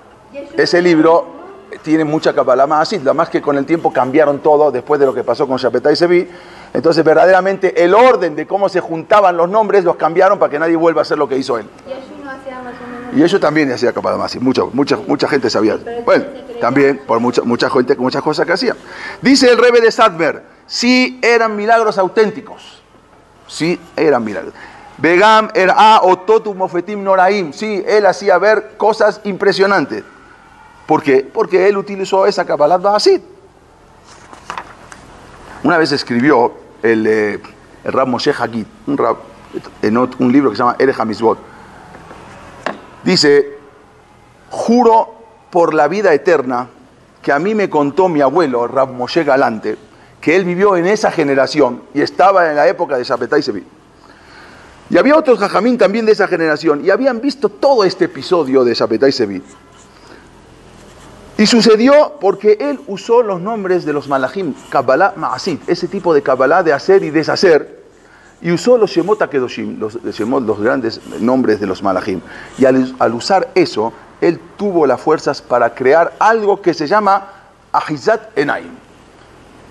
Ese libro tiene mucha Kabbalah Ma'asit, nada más que con el tiempo cambiaron todo después de lo que pasó con Shabetai Zevi. Entonces verdaderamente el orden de cómo se juntaban los nombres los cambiaron para que nadie vuelva a hacer lo que hizo él. Y eso también hacía Kabbalah Ma'asit, mucha gente sabía. Bueno, también por mucha gente, muchas cosas que hacían. Dice el Rebbe de Satmer, sí eran milagros auténticos, sí eran milagros. Begam era ototu mofetim noraim, sí, él hacía ver cosas impresionantes. ¿Por qué? Porque él utilizó esa Kabbalah Ma'asit. Una vez escribió el Rab Moshe Hagid, en un libro que se llama Erech HaMitzvot. Dice, juro por la vida eterna que a mí me contó mi abuelo, Rab Moshe Galante, que él vivió en esa generación y estaba en la época de Shabetai Zevi. Y había otros jajamín también de esa generación y habían visto todo este episodio de Shabetai Zevi. Y sucedió porque él usó los nombres de los Malachim, Kabbalah Ma'asit, ese tipo de Kabbalah de hacer y deshacer, y usó los Shemot HaKedoshim, los grandes nombres de los Malachim. Y al usar eso, él tuvo las fuerzas para crear algo que se llama Ahizat Enaim,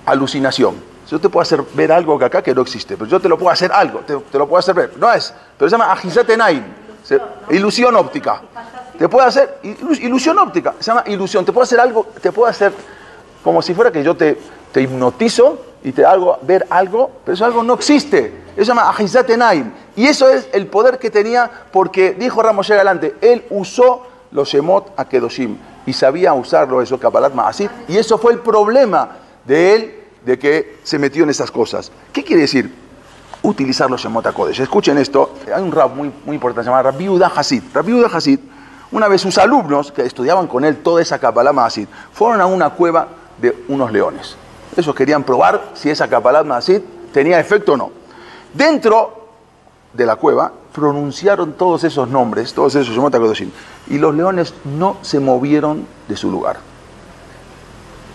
alucinación. Yo te puedo hacer ver algo que acá que no existe, pero yo te lo puedo hacer algo, te lo puedo hacer ver. No es, pero se llama Ahizat Enaim, ilusión óptica. Te puedo hacer ilusión óptica, se llama ilusión. Te puedo hacer algo, te puedo hacer como si fuera que yo te hipnotizo y te hago ver algo, pero eso algo no existe. Eso se llama Ahizat Enaim. Y eso es el poder que tenía porque dijo Rab Moshe Galante, él usó los Shemot HaKedoshim y sabía usarlo, eso, Kabbalah Ma'asit. Y eso fue el problema de él, de que se metió en esas cosas. ¿Qué quiere decir utilizar los Shemot HaKodesh? Escuchen esto, hay un Rab muy importante, se llama Rabbi Yehuda Hasid. Rabbi Yehuda Hasid, una vez sus alumnos, que estudiaban con él toda esa Kabbalah Ma'asit, fueron a una cueva de unos leones. Ellos querían probar si esa Kabbalah Ma'asit tenía efecto o no. Dentro de la cueva pronunciaron todos esos nombres, todos esos Shemot HaKadoshim, y los leones no se movieron de su lugar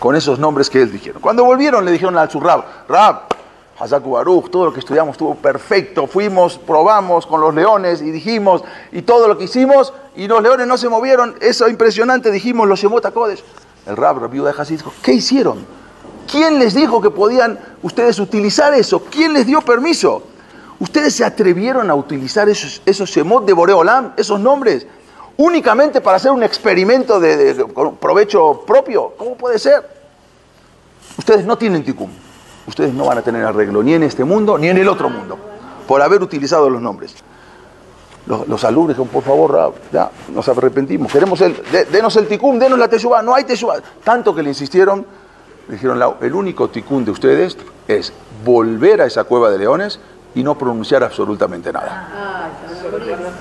con esos nombres que ellos dijeron. Cuando volvieron le dijeron a su Rab, Hazaku Baruch, todo lo que estudiamos estuvo perfecto, fuimos, probamos con los leones y dijimos, y todo lo que hicimos, y los leones no se movieron, eso impresionante, dijimos los Shemot HaKodesh. El Rabbi Yehuda Hasid dijo, ¿qué hicieron? ¿Quién les dijo que podían ustedes utilizar eso? ¿Quién les dio permiso? ¿Ustedes se atrevieron a utilizar esos Shemot de Boré Olam, esos nombres, únicamente para hacer un experimento con provecho propio? ¿Cómo puede ser? Ustedes no tienen tikkun. Ustedes no van a tener arreglo ni en este mundo ni en el otro mundo por haber utilizado los nombres. Los alumnos dijeron, por favor, Rab, ya, nos arrepentimos, queremos denos el tikkun, denos la teshuvá, no hay teshuvá. Tanto que le insistieron, le dijeron, el único tikkun de ustedes es volver a esa cueva de leones y no pronunciar absolutamente nada.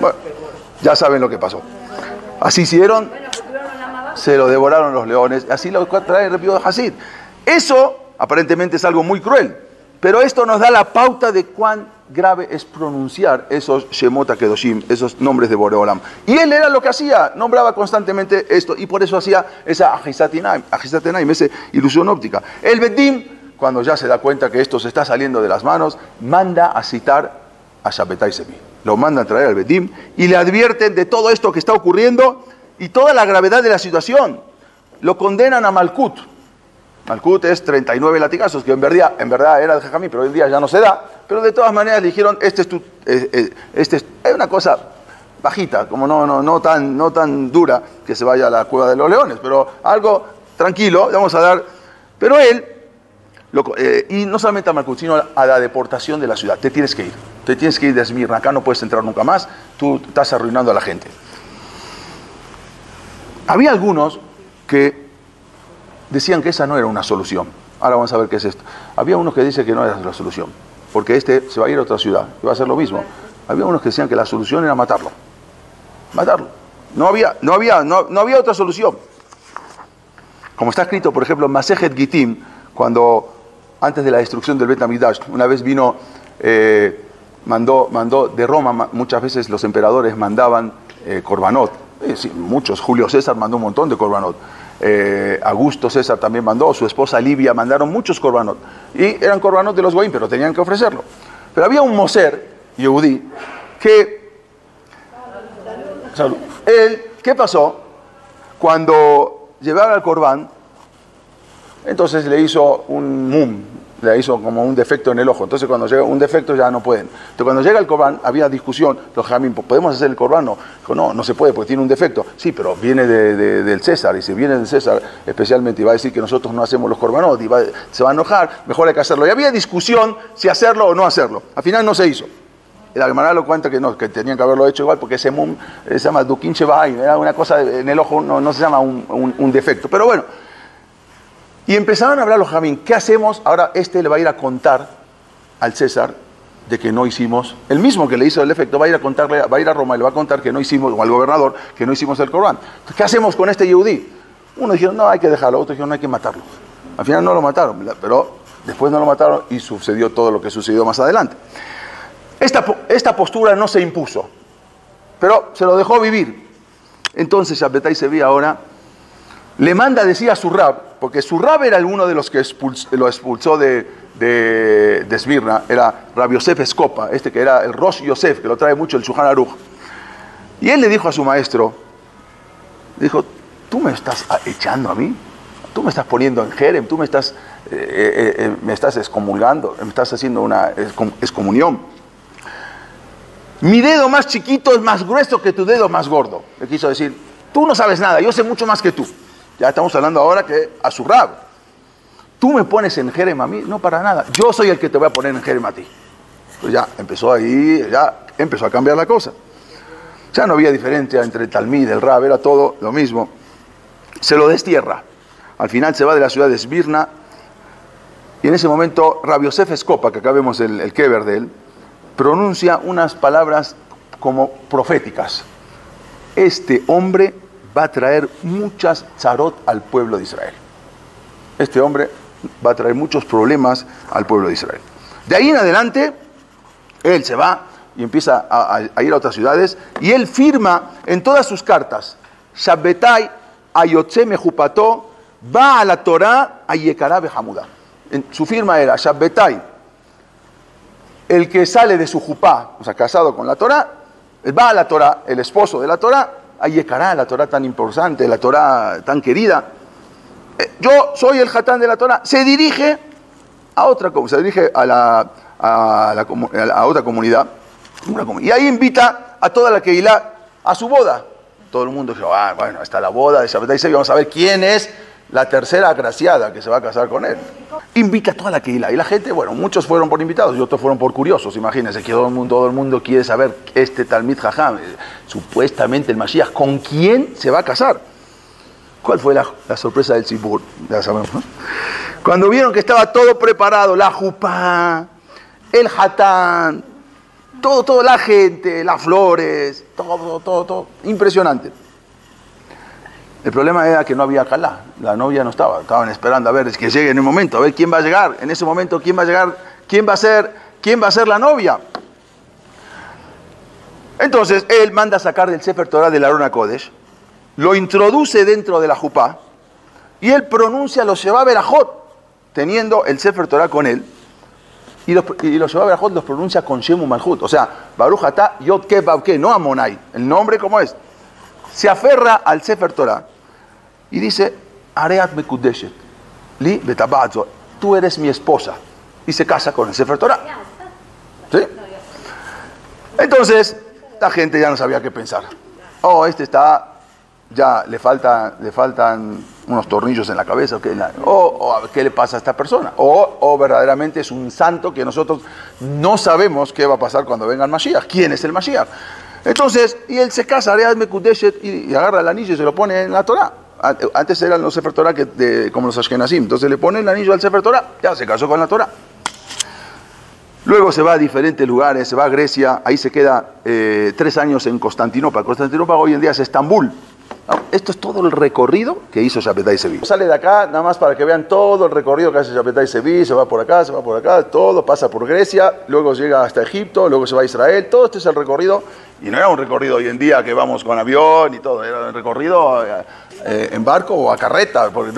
Bueno, ya saben lo que pasó. Así hicieron, se lo devoraron los leones, así lo trae el Rabbi Hasid. Eso aparentemente es algo muy cruel, pero esto nos da la pauta de cuán grave es pronunciar esos Shemot HaKedoshim, esos nombres de Boreolam. Y él era lo que hacía, nombraba constantemente esto, y por eso hacía esa Ajisat Enaim, esa ilusión óptica. El Bedim, cuando ya se da cuenta que esto se está saliendo de las manos, manda a citar a Shabbetai Sevi. Lo mandan a traer al Bedim y le advierten de todo esto que está ocurriendo y toda la gravedad de la situación. Lo condenan a Malkut. Malkut es 39 latigazos, que en verdad era de Jajamí, pero hoy en día ya no se da. Pero de todas maneras le dijeron, es una cosa bajita, como no tan dura que se vaya a la cueva de los leones, pero algo tranquilo, le vamos a dar. Pero él, y no solamente a Malkut, sino a la deportación de la ciudad. Te tienes que ir de Esmirna, acá no puedes entrar nunca más, tú estás arruinando a la gente. Había algunos que decían que esa no era una solución. Ahora vamos a ver qué es esto. Había unos que dicen que no era la solución, porque se va a ir a otra ciudad y va a hacer lo mismo. Había unos que decían que la solución era matarlo. No había otra solución. Como está escrito, por ejemplo, en Masejet Gitim, cuando antes de la destrucción del Bet Hamikdash, una vez vino, mandó de Roma, muchas veces los emperadores mandaban korbanot. Sí, muchos, Julio César mandó un montón de korbanot. Augusto César también mandó, su esposa Livia mandaron muchos korbanot. Y eran korbanot de los goyim, pero tenían que ofrecerlo. Pero había un moser, Yehudí, que... ¿Qué pasó? Cuando llevaron al corbán, entonces le hizo un mum, le hizo como un defecto en el ojo. Entonces cuando llega un defecto ya no pueden. Entonces cuando llega el corbán, había discusión, los jamín, ¿podemos hacer el corbán? No se puede porque tiene un defecto. Sí, pero viene del César, y si viene del César especialmente y va a decir que nosotros no hacemos los corbanot, se va a enojar, mejor hay que hacerlo. Y había discusión si hacerlo o no hacerlo. Al final no se hizo. La Gemara lo cuenta que tenían que haberlo hecho igual, porque ese mum se llama Dukin Shebaim, era una cosa en el ojo, no se llama un defecto. Pero bueno, y empezaron a hablar los jamín, ¿qué hacemos? Ahora le va a ir a contar al César de que no hicimos, el mismo que le hizo el defecto, va a ir a Roma y le va a contar que no hicimos, o al gobernador, que no hicimos el Corán. Entonces, ¿qué hacemos con este Yehudí? Uno dijeron, no, hay que dejarlo, otros dijeron, no hay que matarlo. Al final no lo mataron, pero después no lo mataron y sucedió todo lo que sucedió más adelante. Esta postura no se impuso, pero se lo dejó vivir. Entonces Shabbetai Sevi ahora le manda a decir a su rab, porque su rab era uno de los que lo expulsó de Esmirna, era Rabbi Yosef Escopa, que era el Rosh Yosef, que lo trae mucho el Shulchan Aruch. Y él le dijo a su maestro, dijo, ¿tú me estás echando a mí? ¿Tú me estás poniendo en Jerem? ¿Tú me estás excomulgando? ¿Me estás haciendo una excomunión? Mi dedo más chiquito es más grueso que tu dedo más gordo. Le quiso decir, tú no sabes nada, yo sé mucho más que tú. Ya estamos hablando ahora que a su rab. Tú me pones en Jerem a mí, no para nada. Yo soy el que te voy a poner en Jerem a ti. Pues ya empezó a cambiar la cosa. Ya no había diferencia entre el Talmid y el rab, era todo lo mismo. Se lo destierra. Al final se va de la ciudad de Esmirna. Y en ese momento Rabbi Yosef Escopa, que acá vemos el kever de él, pronuncia unas palabras como proféticas. Este hombre va a traer muchas tzarot al pueblo de Israel. Este hombre va a traer muchos problemas al pueblo de Israel. De ahí en adelante, él se va y empieza a ir a otras ciudades, y él firma en todas sus cartas, Shabbetai ayotze mejupato va a la Torah ayekara behamuda. Su firma era Shabbetai, el que sale de su jupá, o sea, casado con la Torah, va a la Torah, el esposo de la Torah, ayekara, la Torah tan importante, la Torah tan querida. Yo soy el Hatán de la Torah. Se dirige a otra, se dirige a otra comunidad, y ahí invita a toda la Keilah a su boda. Todo el mundo dice, bueno, está la boda de Shabbetai Sevi, vamos a ver quién es la tercera agraciada que se va a casar con él. Invita a toda la Kehilá. Y la gente, bueno, muchos fueron por invitados y otros fueron por curiosos. Imagínense que todo el mundo quiere saber este Talmid Jajam, supuestamente el Mashiach, ¿con quién se va a casar? ¿Cuál fue la sorpresa del Tzibur? Ya sabemos, ¿no? Cuando vieron que estaba todo preparado, la jupá, el hatán, todo, la gente, las flores, todo, impresionante. El problema era que no había calá, la novia no estaba, estaban esperando a ver, es que llegue en el momento, a ver quién va a llegar, en ese momento quién va a llegar, quién va a ser la novia. Entonces él manda a sacar del Sefer Torah del Aron HaKodesh, lo introduce dentro de la jupá y él pronuncia los Sheva Berajot, teniendo el Sefer Torah con él, y los Sheva Berajot los pronuncia con Shemu Malchut, o sea, Baruch Atah Yod Ke Vav Ke, no Amonai, el nombre como es. Se aferra al Sefer Torah y dice, Areat Mekudeshet, Li Betabazo, tú eres mi esposa. Y se casa con el Sefer Torah. ¿Sí? Entonces, la gente ya no sabía qué pensar. Oh, ya le faltan unos tornillos en la cabeza. ¿Qué le pasa a esta persona? O verdaderamente es un santo que nosotros no sabemos qué va a pasar cuando venga el Mashiach. ¿Quién es el Mashiach? Entonces, y él se casa, Areat Mekudeshet, y agarra el anillo y se lo pone en la Torah. Antes eran los Sefer Torah como los Ashkenazim. Entonces le pone el anillo al Sefer Torah, ya se casó con la Torah. Luego se va a diferentes lugares, se va a Grecia, ahí se queda 3 años en Constantinopla. Constantinopla hoy en día es Estambul. Esto es todo el recorrido que hizo Shabbatai Sevi. Sale de acá, nada más para que vean todo el recorrido que hace Shabbatai Sevi, se va por acá, todo pasa por Grecia, luego llega hasta Egipto, luego se va a Israel, todo este es el recorrido, y no era un recorrido hoy en día que vamos con avión y todo, era un recorrido en barco o a carreta, porque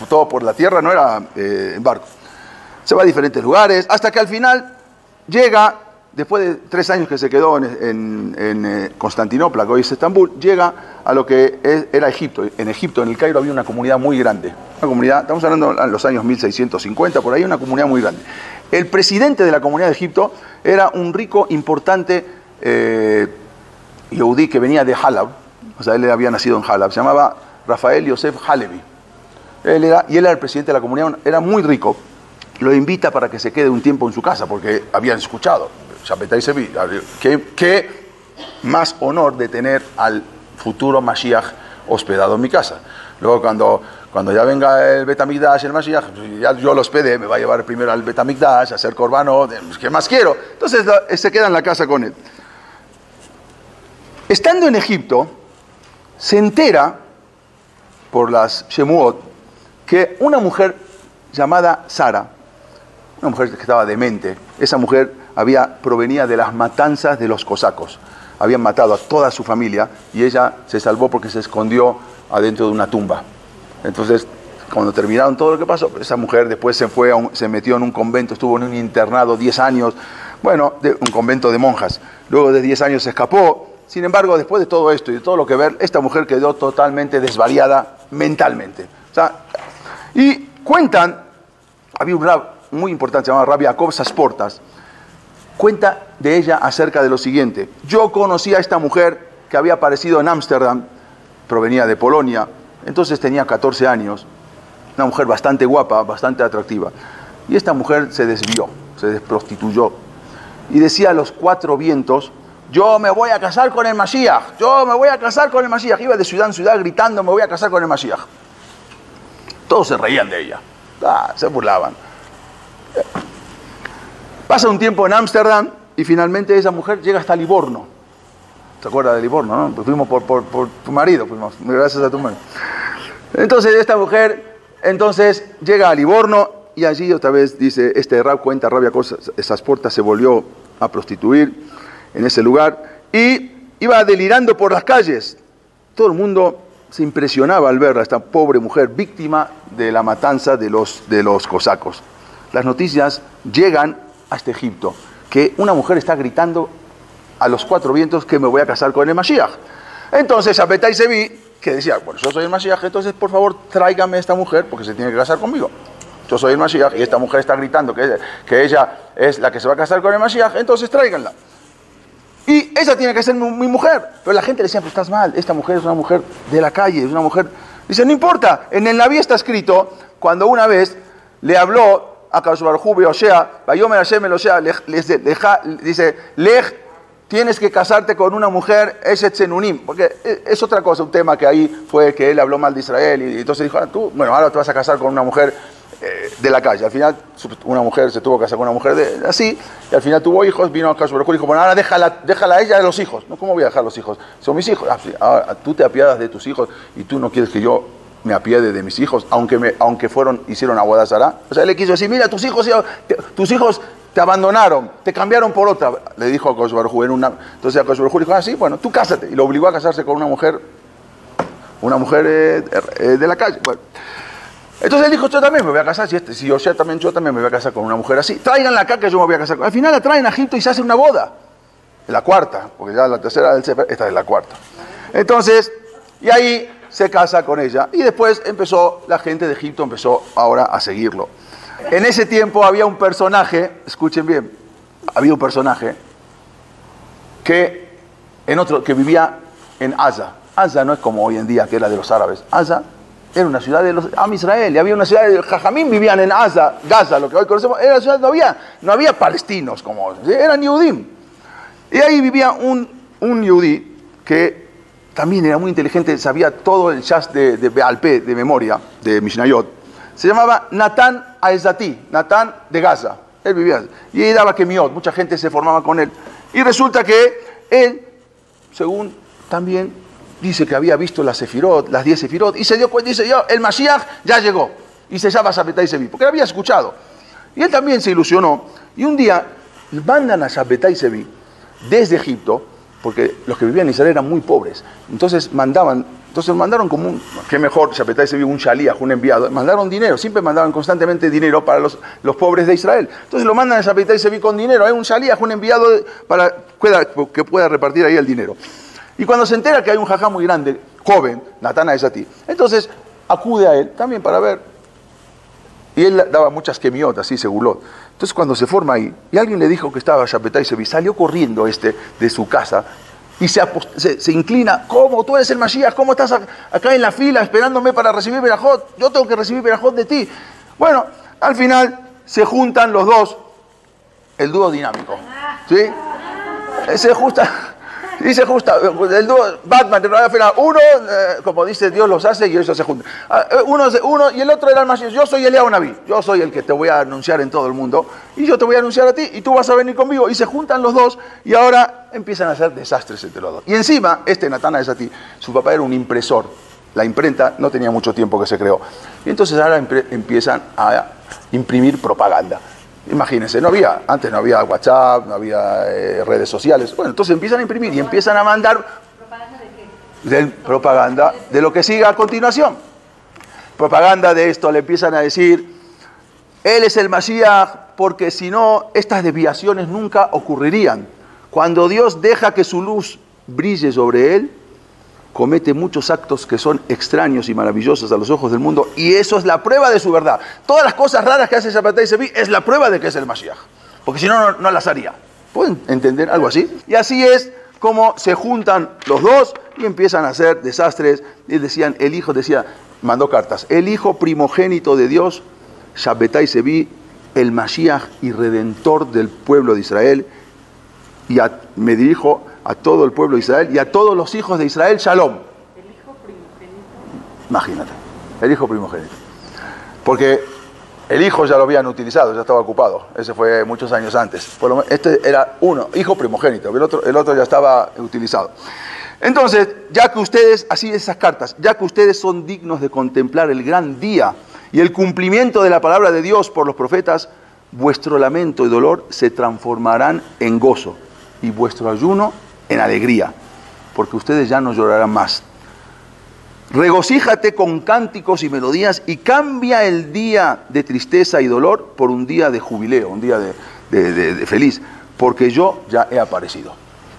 todo por la tierra no era en barco. Se va a diferentes lugares, hasta que al final llega, después de 3 años que se quedó en Constantinopla, que hoy es Estambul, llega a lo que era Egipto. En Egipto, en el Cairo, había una comunidad muy grande. Una comunidad, estamos hablando de los años 1650, por ahí, una comunidad muy grande. El presidente de la comunidad de Egipto era un rico, importante Yehudí que venía de Halab, o sea, él había nacido en Halab, se llamaba Rafael Yosef Halevi. Él era el presidente de la comunidad, era muy rico. Lo invita para que se quede un tiempo en su casa, porque habían escuchado, Shabbatai Sevi, qué más honor de tener al futuro Mashiach hospedado en mi casa. Luego cuando ya venga el Bet HaMikdash, el Mashiach, ya yo lo hospedé, me va a llevar primero al Bet HaMikdash, a hacer corbano, ¿qué más quiero? Entonces se queda en la casa con él. Estando en Egipto, se entera por las Shemuot que una mujer llamada Sara, una mujer que estaba demente, esa mujer provenía de las matanzas de los cosacos. Habían matado a toda su familia y ella se salvó porque se escondió adentro de una tumba. Entonces, cuando terminaron todo lo que pasó, esa mujer después se metió en un convento, estuvo en un internado 10 años, bueno, un convento de monjas. Luego de 10 años se escapó. Sin embargo, después de todo esto y de todo lo que ver, esta mujer quedó totalmente desvariada mentalmente. O sea, y cuentan, había un rab muy importante, se llamaba Rabbi Yaakov Sasportas, cuenta de ella acerca de lo siguiente. Yo conocí a esta mujer que había aparecido en Ámsterdam, provenía de Polonia, entonces tenía 14 años, una mujer bastante guapa, bastante atractiva. Y esta mujer se desvió, se desprostituyó. Y decía a los 4 vientos, yo me voy a casar con el Mashiach, yo me voy a casar con el Mashiach. Iba de ciudad en ciudad gritando, me voy a casar con el Mashiach. Todos se reían de ella, se burlaban. Pasa un tiempo en Ámsterdam y finalmente esa mujer llega hasta Livorno. ¿Te acuerdas de Livorno, no? Pues fuimos por tu marido, fuimos, gracias a tu marido. Entonces esta mujer llega a Livorno y allí otra vez dice, rab cuenta, Rabia Sasporta se volvió a prostituir en ese lugar y iba delirando por las calles. Todo el mundo se impresionaba al verla, esta pobre mujer víctima de la matanza de los cosacos. Las noticias llegan hasta Egipto, que una mujer está gritando a los 4 vientos que me voy a casar con el Mashiach. Entonces Shabbatai Sevi, que decía, bueno, yo soy el Mashiach, entonces por favor tráigame a esta mujer porque se tiene que casar conmigo. Yo soy el Mashiach y esta mujer está gritando que ella es la que se va a casar con el Mashiach, entonces tráiganla. Y esa tiene que ser mi mujer. Pero la gente le decía, pues estás mal, esta mujer es una mujer de la calle, es una mujer Dice, no importa, en el Naví está escrito, cuando una vez le habló a Kadosh Baruj Hu, Osea, Vayomer Hashem el Osea, dice, Lej, tienes que casarte con una mujer, Eshet Zenunim, porque es otra cosa, un tema que ahí fue que él habló mal de Israel, y entonces dijo, tú, bueno, ahora te vas a casar con una mujer de la calle. Al final, una mujer se tuvo que casar con una mujer así, y al final tuvo hijos, vino a Kadosh Baruj Hu y dijo, bueno, ahora déjala a ella de los hijos. No, ¿cómo voy a dejar los hijos? Son mis hijos. Ahora, tú te apiadas de tus hijos y tú no quieres que yo me apiade de mis hijos, aunque hicieron Avodah Zará. O sea, él le quiso decir, mira, tus hijos te abandonaron, te cambiaron por otra. Le dijo a Kadosh Baruj Hu entonces a Kadosh Baruj Hu dijo, sí, bueno, tú cásate. Y lo obligó a casarse con una mujer de la calle. Bueno. Entonces él dijo, yo también me voy a casar, si yo también me voy a casar con una mujer así. Tráiganla acá que yo me voy a casar. Al final la traen a Egipto y se hace una boda. La cuarta, porque ya la tercera del Sefer, esta es la cuarta. Entonces, y ahí se casa con ella. Y después la gente de Egipto empezó ahora a seguirlo. En ese tiempo había un personaje, escuchen bien, había un personaje que vivía en Gaza. Gaza no es como hoy en día, que era de los árabes. Gaza era una ciudad de los Am Israel, y había una ciudad de Jajamín, vivían en Gaza, lo que hoy conocemos, era una ciudad, no había palestinos como hoy, ¿sí? Eran Yehudim. Y ahí vivía un Yehudí que también era muy inteligente, sabía todo el Shas de Be'al Peh, de memoria, de Mishnayot. Se llamaba Natán Aezati, Natán de Gaza. Él vivía y él daba Kemiot, mucha gente se formaba con él. Y resulta que él, según también dice que había visto las 10 Sefirot, y se dio cuenta, dice, el Mashiach ya llegó, y se llama Shabbetai Zevi, porque lo había escuchado. Y él también se ilusionó, y un día mandan a Shabbetai Zevi desde Egipto, porque los que vivían en Israel eran muy pobres, entonces mandaron como qué mejor, Shabbetai Zevi, un shaliach, un enviado, mandaron dinero, siempre mandaban constantemente dinero para los pobres de Israel. Entonces lo mandan a Shabbetai Zevi con dinero, hay un shaliach, un enviado para que pueda repartir ahí el dinero. Y cuando se entera que hay un jajá muy grande, joven, Natán Aezati, entonces acude a él también para ver. Y él daba muchas kemiot, así segulot. Entonces cuando se forma ahí, y alguien le dijo que estaba Shabbetai Zevi, salió corriendo de su casa y se inclina, ¿cómo? Tú eres el Mashiach, ¿cómo estás acá en la fila esperándome para recibir Berajot? Yo tengo que recibir Berajot de ti. Bueno, al final se juntan los dos, el dúo dinámico, ¿sí? Dice justo, el dúo Batman, uno, como dice Dios los hace y ellos se juntan. Uno y el otro era el Mashiach. Yo soy Eliyahu Naví, yo soy el que te voy a anunciar en todo el mundo y yo te voy a anunciar a ti y tú vas a venir conmigo. Y se juntan los dos y ahora empiezan a hacer desastres entre los dos. Y encima, Natán Aezati, su papá era un impresor. La imprenta no tenía mucho tiempo que se creó. Y entonces ahora empiezan a imprimir propaganda. Imagínense, antes no había WhatsApp, no había redes sociales. Bueno, entonces empiezan a imprimir y empiezan a mandar ¿propaganda de qué? Propaganda de lo que sigue a continuación. Propaganda de esto, le empiezan a decir, él es el Mashiach, porque si no, estas desviaciones nunca ocurrirían. Cuando Dios deja que su luz brille sobre él, comete muchos actos que son extraños y maravillosos a los ojos del mundo, y eso es la prueba de su verdad. Todas las cosas raras que hace Shabbetai Zevi es la prueba de que es el Mashiach, porque si no, no las haría. ¿Pueden entender algo así? Y así es como se juntan los dos y empiezan a hacer desastres. Y decían, mandó cartas, el hijo primogénito de Dios, Shabbetai Zevi, el Mashiach y redentor del pueblo de Israel, y me dirijo a todo el pueblo de Israel y a todos los hijos de Israel, Shalom. ¿El hijo primogénito? Imagínate, el hijo primogénito. Porque el hijo ya lo habían utilizado, ya estaba ocupado. Ese fue muchos años antes. Este era hijo primogénito, el otro ya estaba utilizado. Entonces, ya que ustedes, así esas cartas, ya que ustedes son dignos de contemplar el gran día y el cumplimiento de la palabra de Dios por los profetas, vuestro lamento y dolor se transformarán en gozo y vuestro ayuno en alegría, porque ustedes ya no llorarán más. Regocíjate con cánticos y melodías y cambia el día de tristeza y dolor por un día de jubileo, un día de feliz, porque yo ya he aparecido.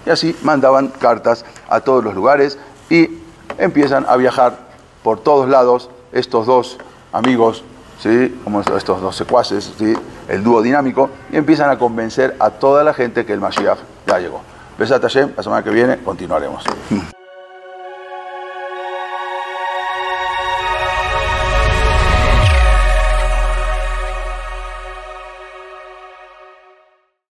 Y así mandaban cartas a todos los lugares y empiezan a viajar por todos lados estos dos amigos, ¿sí? Como estos dos secuaces, ¿sí? El dúo dinámico, y empiezan a convencer a toda la gente que el Mashiach ya llegó. Besat Hashem, la semana que viene continuaremos.